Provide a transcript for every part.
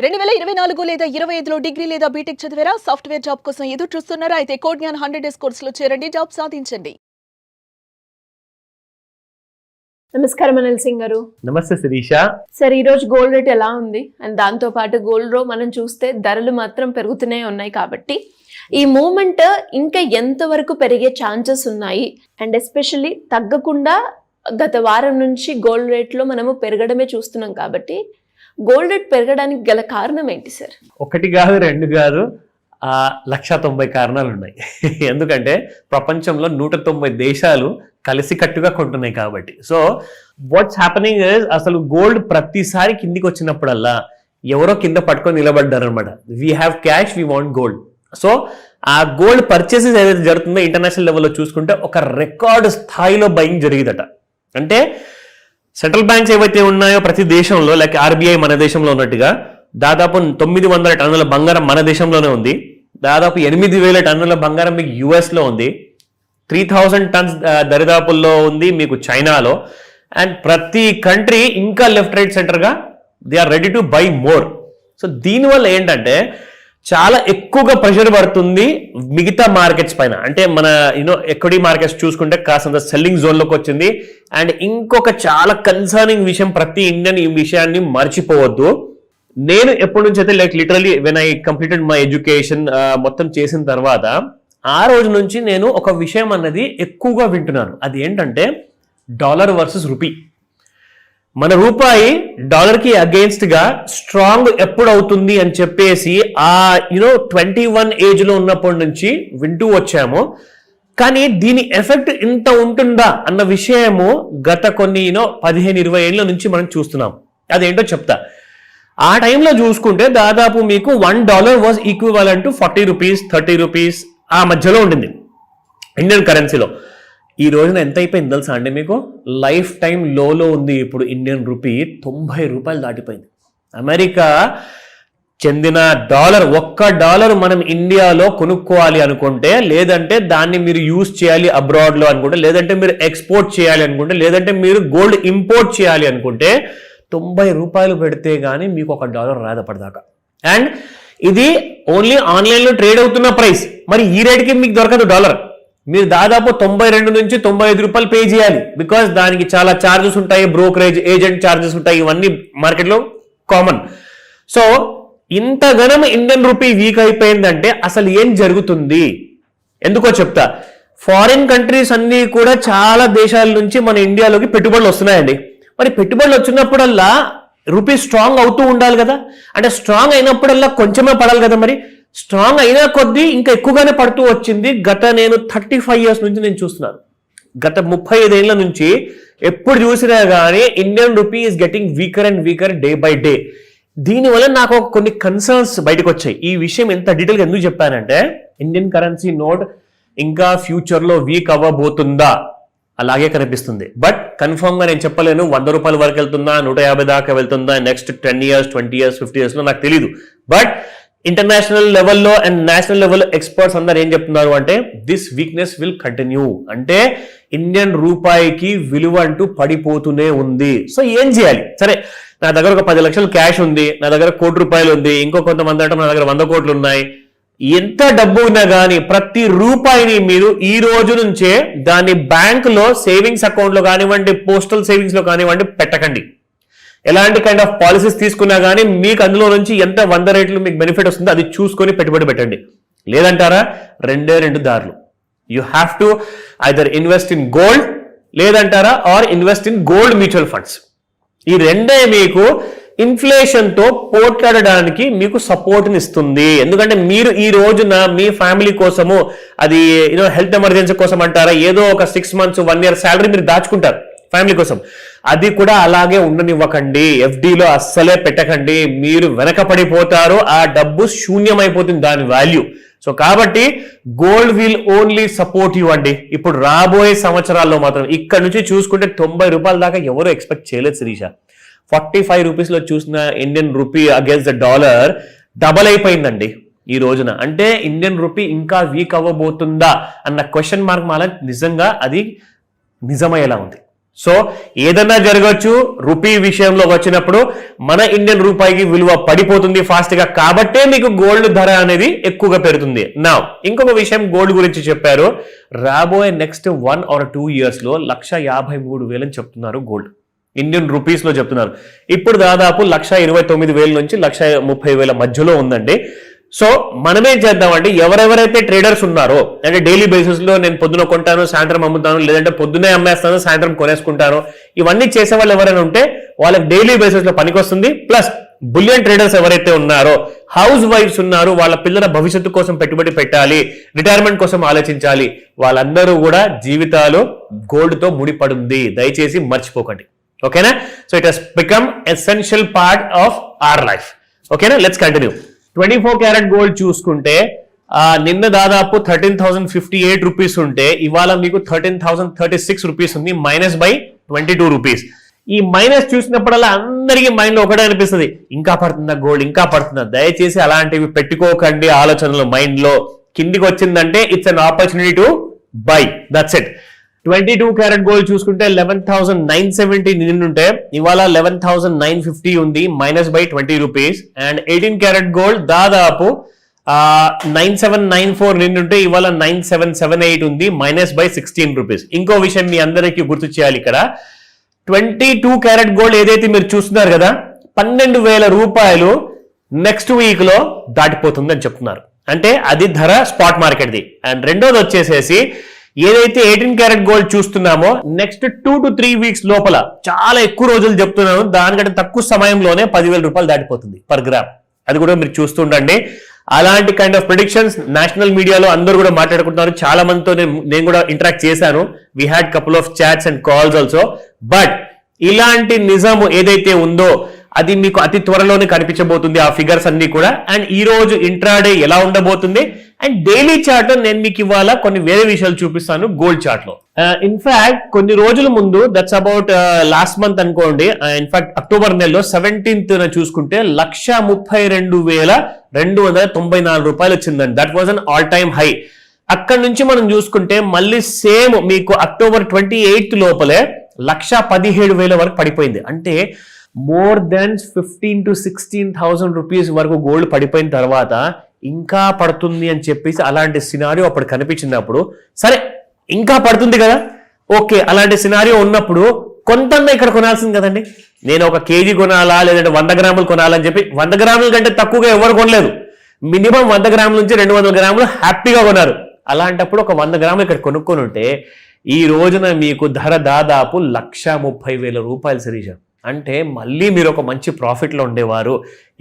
2024 లేదా 25లో డిగ్రీ లేదా బీటెక్ చదివారా? సాఫ్ట్వేర్ జాబ్ కోసం ఎదురు చూస్తున్నారా? అయితే కోడ్ జ్ఞాన్ 100 డేస్ కోర్సులో చేరండి, జాబ్ సాధించండి. నమస్కారం అనిల్ సింగ్ గారు. నమస్తే శిరీష. సార్, ఈ రోజు గోల్డ్ రేట్ ఎలా ఉంది? అండ్ దాంతో పాటు గోల్డ్ లో మనం చూస్తే ధరలు మాత్రం పెరుగుతూనే ఉన్నాయి కాబట్టి ఈ మూమెంట్ ఇంకా ఎంత వరకు పెరిగే ఛాన్సెస్ ఉన్నాయి? అండ్ ఎస్పెషల్లీ తగ్గకుండా గత వారం నుంచి గోల్డ్ రేట్ లో మనము పెరగడమే చూస్తున్నాం కాబట్టి గోల్డ్ రేట్ పెరగడానికి గల కారణం ఏంటి సార్? ఒకటి కాదు, రెండు కాదు, 190 కారణాలు ఉన్నాయి. ఎందుకంటే ప్రపంచంలో 190 దేశాలు కలిసికట్టుగా కొంటున్నాయి కాబట్టి. సో వాట్స్ హ్యాపెనింగ్ ఇస్, అసలు గోల్డ్ ప్రతిసారి కిందికి వచ్చినప్పుడల్లా ఎవరో కింద పట్టుకొని నిలబడ్డారు అనమాట. We have cash, we want gold. So ఆ గోల్డ్ పర్చేసెస్ ఏదైతే జరుగుతుందో ఇంటర్నేషనల్ లెవెల్లో చూసుకుంటే ఒక రికార్డు స్థాయిలో బయింగ్ జరిగిందట. అంటే సెంట్రల్ బ్యాంక్స్ ఏవైతే ఉన్నాయో ప్రతి దేశంలో, లైక్ ఆర్బీఐ మన దేశంలో ఉన్నట్టుగా దాదాపు 900 టన్నుల బంగారం మన దేశంలోనే ఉంది. దాదాపు 8,000 టన్నుల బంగారం మీకు యుఎస్లో ఉంది. 3,000 టన్స్ దరిదాపుల్లో ఉంది మీకు చైనాలో. అండ్ ప్రతి కంట్రీ ఇంకా లెఫ్ట్ రైట్ సెంటర్గా they are ready to buy more. So దీనివల్ల ఏంటంటే చాలా ఎక్కువగా ప్రెషర్ పడుతుంది మిగతా మార్కెట్స్ పైన. అంటే మన ఎక్విటీ మార్కెట్స్ చూసుకుంటే కాస్తంత సెల్లింగ్ జోన్లోకి వచ్చింది. అండ్ ఇంకొక చాలా కన్సర్నింగ్ విషయం, ప్రతి ఇండియన్ ఈ విషయాన్ని మర్చిపోవద్దు. నేను ఎప్పటి నుంచి అయితే like literally when I completed my education మొత్తం చేసిన తర్వాత ఆ రోజు నుంచి నేను ఒక విషయం అన్నది ఎక్కువగా వింటున్నాను. అది ఏంటంటే డాలర్ వర్సెస్ రూపీ. మన రూపాయి డాలర్కి అగెయిన్స్ట్ గా స్ట్రాంగ్ ఎప్పుడు అవుతుంది అని చెప్పేసి 21 ఏజ్లో ఉన్నప్పటి నుంచి వింటూ వచ్చాము. కానీ దీని ఎఫెక్ట్ ఇంత ఉంటుందా అన్న విషయము గత కొన్ని 15-20 ఏళ్ళ నుంచి మనం చూస్తున్నాం. అదేంటో చెప్తా. ఆ టైంలో చూసుకుంటే దాదాపు మీకు $1 was equivalent to 40 rupees, 30 rupees ఆ మధ్యలో ఉండింది ఇండియన్ కరెన్సీలో. ఈ రోజున ఎంత అయిపోయింది తెలుసా అండి మీకు? లైఫ్ టైం లోలో ఉంది ఇప్పుడు ఇండియన్ రూపీ. 90 రూపాయలు దాటిపోయింది. అమెరికా చెందిన డాలర్, $1 మనం ఇండియాలో కొనుక్కోవాలి అనుకుంటే, లేదంటే దాన్ని మీరు యూజ్ చేయాలి అబ్రాడ్లో అనుకుంటే, లేదంటే మీరు ఎక్స్పోర్ట్ చేయాలి అనుకుంటే, లేదంటే మీరు గోల్డ్ ఇంపోర్ట్ చేయాలి అనుకుంటే 90 రూపాయలు పెడితే కానీ మీకు $1 రాదు అప్పటిదాకా. అండ్ ఇది ఓన్లీ ఆన్లైన్లో ట్రేడ్ అవుతున్న ప్రైస్. మరి ఈ రేట్కి మీకు దొరకదు డాలర్. మీరు దాదాపు 92 నుంచి 95 రూపాయలు పే చేయాలి. బికాస్ దానికి చాలా ఛార్జెస్ ఉంటాయి, బ్రోకరేజ్ ఏజెంట్ ఛార్జెస్ ఉంటాయి, ఇవన్నీ మార్కెట్లో కామన్. సో ఇంతగానం ఇండియన్ రూపీ వీక్ అయిపోయిందంటే అసలు ఏం జరుగుతుంది? ఎందుకో చెప్తా. ఫారిన్ కంట్రీస్ అన్ని కూడా చాలా దేశాల నుంచి మన ఇండియాలోకి పెట్టుబడులు వస్తున్నాయండి. మరి పెట్టుబడులు వచ్చినప్పుడల్లా రూపీ స్ట్రాంగ్ అవుతూ ఉండాలి కదా. అంటే స్ట్రాంగ్ అయినప్పుడల్లా కొంచెమే పడాలి కదా. మరి స్ట్రాంగ్ అయినా కొద్దీ ఇంకా ఎక్కువగానే పడుతూ వచ్చింది. గత నేను 35 ఇయర్స్ నుంచి నేను చూస్తున్నాను. గత 35 ఏళ్ల నుంచి ఎప్పుడు చూసినా కానీ Indian rupee is getting weaker and weaker day by day. దీనివల్ల నాకు కొన్ని కన్సర్న్స్ బయటకు వచ్చాయి. ఈ విషయం ఎంత డీటెయిల్గా ఎందుకు చెప్పానంటే, ఇండియన్ కరెన్సీ నోట్ ఇంకా ఫ్యూచర్లో వీక్ అవ్వబోతుందా? అలాగే కనిపిస్తుంది. బట్ కన్ఫర్మ్ గా నేను చెప్పలేను 100 రూపాయల వరకు వెళ్తుందా, 150 దాకా వెళ్తుందా, నెక్స్ట్ 10 ఇయర్స్, 20 ఇయర్స్, 50 ఇయర్స్ లో నాకు తెలియదు. బట్ ఇంటర్నేషనల్ లెవెల్లో అండ్ నేషనల్ లెవెల్లో ఎక్స్పర్ట్స్ అందరు ఏం చెప్తున్నారు అంటే దిస్ వీక్నెస్ విల్ కంటిన్యూ. అంటే ఇండియన్ రూపాయికి విలువ అంటూ పడిపోతూనే ఉంది. సో ఏం చేయాలి? సరే, నా దగ్గర ఒక 10 లక్షలు క్యాష్ ఉంది, నా దగ్గర ₹1,00,00,000 ఉంది, ఇంకో కొంతమంది అంటే నా దగ్గర 100 కోట్లు ఉన్నాయి. ఎంత డబ్బు ఉన్నా కానీ ప్రతి రూపాయిని మీరు ఈ రోజు నుంచే దాన్ని బ్యాంకులో సేవింగ్స్ అకౌంట్ లో కానివ్వండి, పోస్టల్ సేవింగ్స్ లో కానివ్వండి పెట్టకండి. ఎలాంటి కైండ్ ఆఫ్ పాలసీస్ తీసుకున్నా కానీ మీకు అందులో నుంచి ఎంత 100 రేట్లు మీకు బెనిఫిట్ వస్తుందో అది చూసుకొని పెట్టుబడి పెట్టండి. లేదంటారా, రెండు దారులు. You have to either invest in gold, లేదంటారా or invest in gold mutual funds. ఈ రెండే మీకు ఇన్ఫ్లేషన్ తో పోట్లాడడానికి మీకు సపోర్ట్ని ఇస్తుంది. ఎందుకంటే మీరు ఈ రోజున మీ ఫ్యామిలీ కోసము, అది హెల్త్ ఎమర్జెన్సీ కోసం అంటారా, ఏదో ఒక 6 months 1 year శాలరీ మీరు దాచుకుంటారు ఫ్యామిలీ కోసం. అది కూడా అలాగే ఉండనివ్వకండి. ఎఫ్డీలో అస్సలే పెట్టకండి. మీరు వెనకపడిపోతారు, ఆ డబ్బు శూన్యమైపోతుంది దాని వాల్యూ. సో కాబట్టి gold will only support you అండి. ఇప్పుడు రాబోయే సంవత్సరాల్లో మాత్రం ఇక్కడ నుంచి చూసుకుంటే 90 రూపాయల దాకా ఎవరు ఎక్స్పెక్ట్ చేయలేదు శిరీష. 45 రూపీస్లో చూసిన Indian rupee against the dollar double అయిపోయిందండి ఈ రోజున. అంటే ఇండియన్ రూపీ ఇంకా వీక్ అవ్వబోతుందా అన్న క్వశ్చన్ మార్క్ మాల నిజంగా అది నిజమయ్యేలా ఉంది. సో ఏదన్నా జరగచ్చు, రూపీ విషయంలో వచ్చినప్పుడు మన ఇండియన్ రూపాయికి విలువ పడిపోతుంది ఫాస్ట్ గా, కాబట్టే మీకు గోల్డ్ ధర అనేది ఎక్కువగా పెరుగుతుంది. నా ఇంకొక విషయం గోల్డ్ గురించి చెప్పారు, రాబోయే నెక్స్ట్ 1 or 2 years లో 1,53,000 అని చెప్తున్నారు గోల్డ్, ఇండియన్ రూపీస్ లో చెప్తున్నారు. ఇప్పుడు దాదాపు 1,29,000 నుంచి 1,30,000 మధ్యలో ఉందండి. సో మనమేం చేద్దామంటే ఎవరెవరైతే ట్రేడర్స్ ఉన్నారో, అంటే డైలీ బేసిస్ లో నేను పొద్దున కొంటాను సాయంత్రం అమ్ముతాను, లేదంటే పొద్దునే అమ్మేస్తాను సాయంత్రం కొనేసుకుంటాను, ఇవన్నీ చేసే వాళ్ళు ఎవరైనా ఉంటే వాళ్ళకి డైలీ బేసిస్ లో పనికొస్తుంది. ప్లస్ బులియన్ ట్రేడర్స్ ఎవరైతే ఉన్నారో, హౌస్ వైఫ్స్ ఉన్నారు, వాళ్ళ పిల్లల భవిష్యత్తు కోసం పెట్టుబడి పెట్టాలి, రిటైర్మెంట్ కోసం ఆలోచించాలి, వాళ్ళందరూ కూడా జీవితాలు గోల్డ్ తో ముడిపడింది, దయచేసి మర్చిపోకండి. ఓకేనా? So it has become essential part of our life. ఓకేనా? Let's continue. 24 క్యారెట్ గోల్డ్ చూసుకుంటే నిన్న దాదాపు 13,058 రూపీస్ ఉంటే ఇవాళ మీకు 13,036 రూపీస్ ఉంది, మైనస్ బై 22 రూపీస్. ఈ మైనస్ చూసినప్పుడల్లా అందరికీ మైండ్ లో ఒకటే అనిపిస్తుంది, ఇంకా పడుతుందా గోల్డ్, ఇంకా పడుతుందా. దయచేసి అలాంటివి పెట్టుకోకండి ఆలోచనలు మైండ్ లో. కిందికి వచ్చిందంటే it's an opportunity to buy, that's it. 22 carrot gold చూసుకుంటే 11,970 నిన్నుంటే ఇవాళ 11,950 ఉంది, minus by 20 rupees. And 18 carat gold దాదాపు 9,794 నిన్నుంటే ఇవాళ 9,778 ఉంది, మైనస్ బై 16 రూపీస్. ఇంకో విషయం మీ అందరికీ గుర్తు చేయాలి, ఇక్కడ 22 క్యారెట్ గోల్డ్ ఏదైతే మీరు చూస్తున్నారు కదా, 12,000 రూపాయలు నెక్స్ట్ వీక్ లో దాటిపోతుంది అని చెప్తున్నారు. అంటే అది ధర స్పాట్ మార్కెట్ ది. అండ్ రెండోది వచ్చేసేసి ఏదైతే 18 క్యారెట్ గోల్డ్ చూస్తున్నామో నెక్స్ట్ 2 to 3 వీక్స్ లోపల, చాలా ఎక్కువ రోజులు చెప్తున్నాను, దానికంటే తక్కువ సమయంలోనే 10,000 రూపాయలు దాటిపోతుంది పర్ గ్రామ్. అది కూడా మీరు చూస్తుండండి. అలాంటి కైండ్ ఆఫ్ ప్రిడిక్షన్స్ నేషనల్ మీడియాలో అందరూ కూడా మాట్లాడుకుంటున్నారు. చాలా మందితో నేను కూడా ఇంటరాక్ట్ చేశాను. We had couple of charts and calls also. But ఇలాంటి నిజము ఏదైతే ఉందో అది మీకు అతి త్వరలోనే కనిపించబోతుంది, ఆ ఫిగర్స్ అన్ని కూడా. అండ్ ఈ రోజు ఇంట్రాడే ఎలా ఉండబోతుంది అండ్ డైలీ చార్ట్ నేను మీకు ఇవాళ కొన్ని వేరే విషయాలు చూపిస్తాను గోల్డ్ చార్ట్ లో. ఇన్ఫాక్ట్ కొన్ని రోజుల ముందు, దట్స్ అబౌట్ లాస్ట్ మంత్ అనుకోండి, ఇన్ఫాక్ట్ అక్టోబర్ నెలలో 17th చూసుకుంటే 132,294 రూపాయలు వచ్చిందండి. That was an all time high. అక్కడ నుంచి మనం చూసుకుంటే మళ్ళీ సేమ్ మీకు అక్టోబర్ 28th లోపలే 117,000 వరకు పడిపోయింది. అంటే మోర్ దెన్ 15,000 to 16,000 రూపీస్ వరకు గోల్డ్ పడిపోయిన తర్వాత ఇంకా పడుతుంది అని చెప్పేసి అలాంటి సినారియో అప్పుడు కనిపించినప్పుడు, సరే ఇంకా పడుతుంది కదా, ఓకే అలాంటి సినారియో ఉన్నప్పుడు కొంత ఇక్కడ కొనాల్సింది కదండి. నేను 1 కేజీ కొనాలా లేదంటే 100 గ్రాములు కొనాలని చెప్పి 100 గ్రాముల కంటే తక్కువగా ఎవరు కొనలేదు. మినిమం 100 గ్రాముల నుంచి 200 గ్రాములు హ్యాపీగా కొన్నారు. అలాంటప్పుడు ఒక 100 గ్రాములు ఇక్కడ కొనుక్కొని ఉంటే ఈ రోజున మీకు ధర దాదాపు 130,000 రూపాయలు శిరీష. అంటే మళ్ళీ మీరు ఒక మంచి ప్రాఫిట్ లో ఉండేవారు.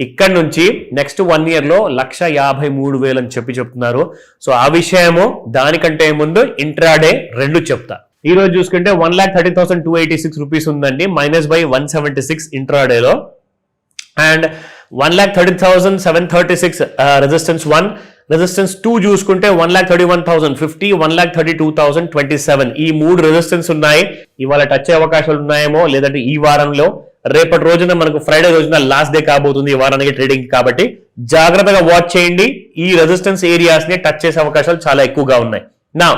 ఇక్కడ నుంచి నెక్స్ట్ 1 year లో 153,000 అని చెప్తున్నారు. సో ఆ విషయము దానికంటే ముందు ఇంట్రాడే రెండు చెప్తా. ఈ రోజు చూసుకుంటే 1,30,286 రూపీస్ ఉందండి, మైనస్ బై 176 ఇంట్రాడేలో. అండ్ 1,30,736 రెసిస్టెన్స్ 1, రెసిస్టెన్స్ 2 చూసుకుంటే 1,31,050, 1,32,027 ఈ 3 రెసిస్టెన్స్ ఉన్నాయి. ఇవాళ టచ్ అయ్యే అవకాశాలు ఉన్నాయేమో, లేదంటే ఈ వారంలో. రేపటి రోజున మనకు ఫ్రైడే రోజున లాస్ట్ డే కాబోతుంది ఈ వారానికి ట్రేడింగ్, కాబట్టి జాగ్రత్తగా వాచ్ చేయండి. ఈ రెసిస్టెన్స్ ఏరియాస్ ని టచ్ చేసే అవకాశాలు చాలా ఎక్కువగా ఉన్నాయి. నా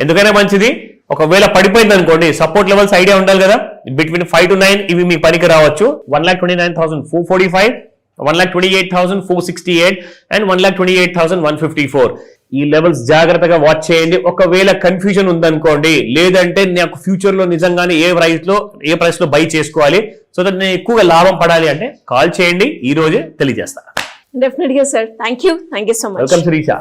ఎందుకైనా మంచిది, ఒకవేళ పడిపోయింది అనుకోండి, సపోర్ట్ లెవెల్స్ ఐడియా ఉండాలి కదా, బిట్వీన్ 5 to 9 ఇవి మీ పనికి రావచ్చు. 1,29,445, 1,28,468 అండ్ 1,28,154 ఈ లెవెల్స్ జాగ్రత్తగా వాచ్ చేయండి. ఒకవేళ కన్ఫ్యూజన్ ఉందనుకోండి, లేదంటే నాకు ఫ్యూచర్ లో నిజంగానే ఏ ప్రైస్ లో బై చేసుకోవాలి, సో దట్ నేను ఎక్కువగా లాభం పడాలి అంటే కాల్ చేయండి, ఈ రోజే తెలియజేస్తా. డెఫినెట్ గా sir. Thank you so much. Welcome Srisha.